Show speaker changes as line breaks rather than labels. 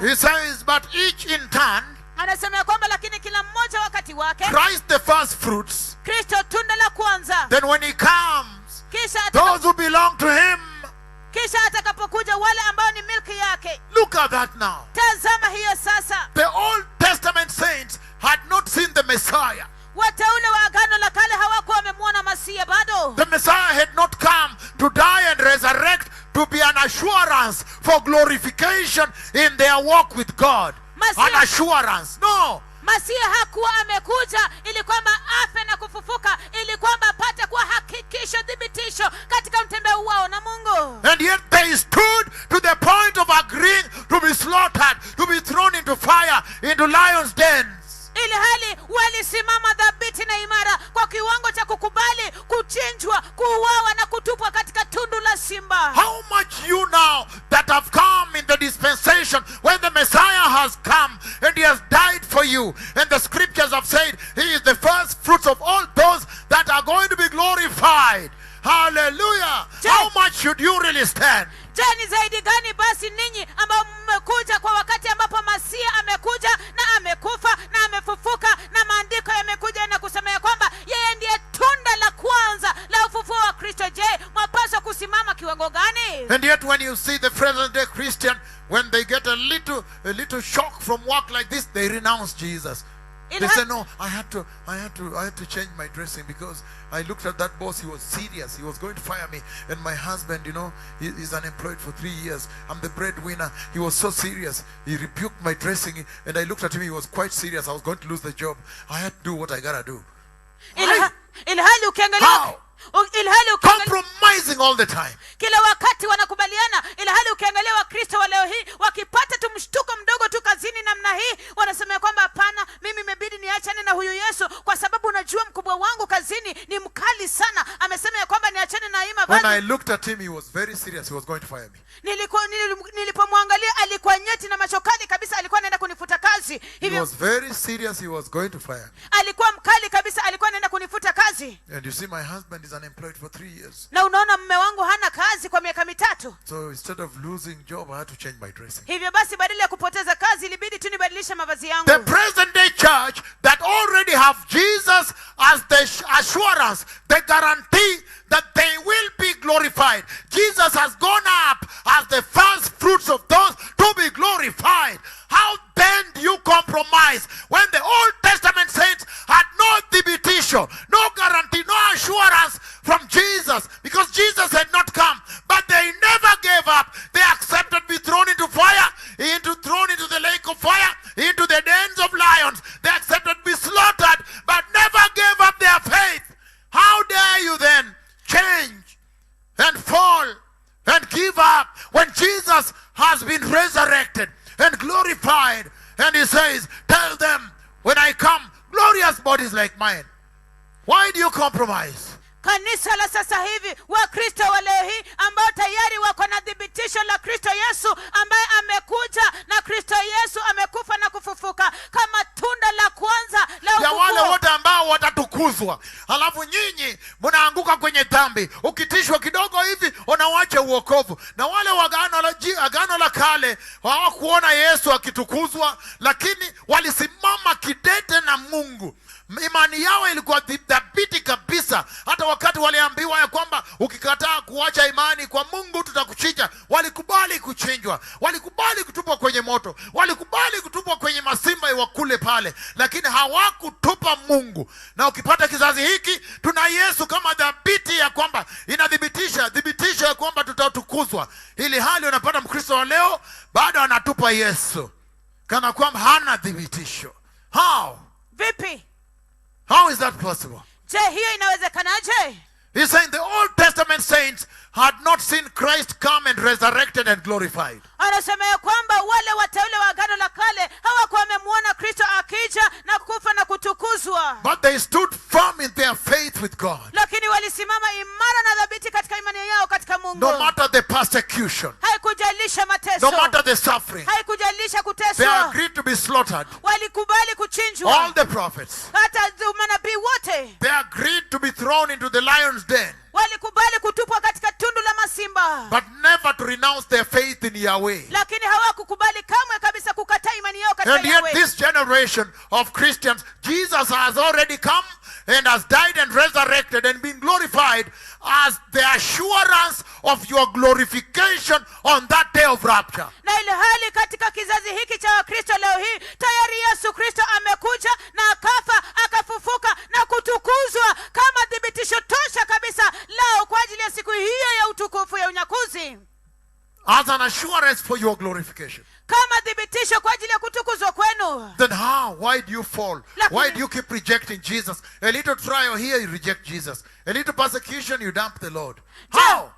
He says, but each in turn,
anasema kwamba lakini kila mmoja wakati wake,
Christ the first fruits.
Kristo tunda la kwanza.
Then when he comes,
Kisha
those who belong to him.
Kisha atakapokuja wale ambao ni milki yake.
Look at that now.
Tazama hiyo sasa.
The Old Testament saints had not seen the Messiah.
Wateule wa agano la kale hawakuwa wamemuona Masia bado.
The Messiah had not come to die and resurrect to be an assurance for glorification in their walk with God. An assurance. No.
Masia hakuwa amekuja ili kwamba afe na kufufuka, ili kwamba apate kuwa hakikisho, thibitisho katika mtembeo wao na Mungu.
And yet they stood to the point of agreeing to be slaughtered, to be thrown into fire, into lions' dens.
Ili hali walisimama dhabiti na imara kwa kiwango cha kukubali kuchinjwa, kuuawa na kutupwa katika tundu la simba.
How much you now that have come in the dispensation when the Messiah has come and he has died for you, and the scriptures have said he is the first fruits of all those that are going to be glorified. Hallelujah. How much should you really stand?
Je, ni zaidi gani basi ninyi ambao mmekuja kwa wakati ambapo Masia amekuja na amekufa na amefufuka, na maandiko yamekuja na kusema ya kwamba yeye ndiye tunda la kwanza la ufufuo wa Kristo. Je, mwapaswa kusimama kiwango gani?
And yet when you see the present day Christian, when they get a little shock from work like this, they renounce Jesus. They say, no, I had to change my dressing because I looked at that boss. He was serious. He was going to fire me. And my husband, he's unemployed for 3 years. I'm the breadwinner. He was so serious. He rebuked my dressing. And I looked at him. He was quite serious. I was going to lose the job. I had to do what I gotta do. How? Compromising all the time.
Kila wakati wanakubaliana, ila hali ukiangalia Wakristo wa leo hii wakipata tumshtuko mdogo tu kazini namna hii, wanasema kwamba hapana, mimi imebidi niachane na huyu Yesu kwa sababu unajua mkubwa wangu kazini ni mkali sana. Amesema ya kwamba niachane na ima.
When I looked at him, he was very serious. He was going to fire me.
Nilipomwangalia alikuwa nyeti na macho kali kabisa, alikuwa anaenda kunifuta kazi.
He was very serious. He was going to fire me.
Alikuwa mkali kabisa, alikuwa anaenda kunifuta kazi.
And you see, my husband is unemployed for 3 years.
Na unaona mume wangu hana kazi kwa miaka 3.
So instead of losing job, I had to change my dressing.
Hivyo basi badala ya kupoteza kazi ilibidi tu nibadilishe mavazi yangu.
The present day church that already have Jesus as the assurance, the guarantee that they will be glorified. Jesus has gone up as the first fruits of those to be glorified. How then do you compromise when the Old Testament saints had no dibitation, no guarantee, no assurance from Jesus, because Jesus had not come, but they never gave up. They accepted to be thrown into fire, thrown into the lake of fire, into the dens of lions. They accepted to be slaughtered, but never gave up their faith. How dare you then change and fall and give up when Jesus has been resurrected and glorified? And he says, tell them when I come, glorious bodies like mine. Why do you compromise?
Kanisa la sasa hivi, Wakristo wa leo hii ambao tayari wako na thibitisho la Kristo Yesu ambaye amekuja, na Kristo Yesu amekufa na kufufuka kama tunda la kwanza la ufufuo. Ya wale wote ambao watatukuzwa. Halafu nyinyi mnaanguka kwenye dhambi. Ukitishwa kidogo hivi unawacha uokovu. Na wale wa agano la kale hawakuona Yesu akitukuzwa, lakini walisimama kidete na Mungu. Imani yao ilikuwa dhabiti kabisa. Hata wakati waliambiwa ya kwamba ukikataa kuacha imani kwa Mungu tutakuchinja, walikubali kuchinjwa, walikubali kutupwa kwenye moto, walikubali kutupwa kwenye masimba wakule pale, lakini hawakutupa Mungu. Na ukipata kizazi hiki, tuna Yesu kama dhabiti ya kwamba thibitisho ya kwamba tutatukuzwa. Ili hali unapata Mkristo wa leo bado anatupa Yesu kana kwamba hana thibitisho. How? Vipi?
How is that possible?
Je, hiyo inawezekanaje?
He's saying the Old Testament saints had not seen Christ come and resurrected and glorified.
Anasema ya kwamba wale wateule wa agano la kale hawakuwa wamemuona Kristo akija na kufa na kutukuzwa.
But they stood firm in their faith with God.
Lakini walisimama imara na dhabiti katika imani yao katika Mungu.
No matter the persecution,
haikujalisha mateso,
no matter the suffering,
haikujalisha kuteswa,
they agreed to be slaughtered.
Walikubali kuchinjwa.
All the prophets,
hata manabii wote,
they agreed to be thrown into the lion's den.
Walikubali kutupwa katika tundu la simba,
but never to renounce their faith in Yahweh.
lakini hawakukubali kamwe kabisa kukataa imani yao katika
And yet
Yahweh.
this generation of Christians, Jesus has already come and has died and resurrected and been glorified as the assurance of your glorification on that day of rapture.
Na ile hali katika kizazi hiki cha Wakristo leo hii, tayari Yesu Kristo amekuja na akafa, akafufuka na kutukuzwa kama thibitisho tosha kabisa lao kwa ajili ya siku hiyo ya utukufu ya unyakuzi.
As an assurance for your glorification.
Kama thibitisho kwa ajili ya kutukuzwa kwenu.
Then how? Why do you fall? Why do you keep rejecting Jesus? A little trial here, you reject Jesus. A little persecution, you dump the Lord. How?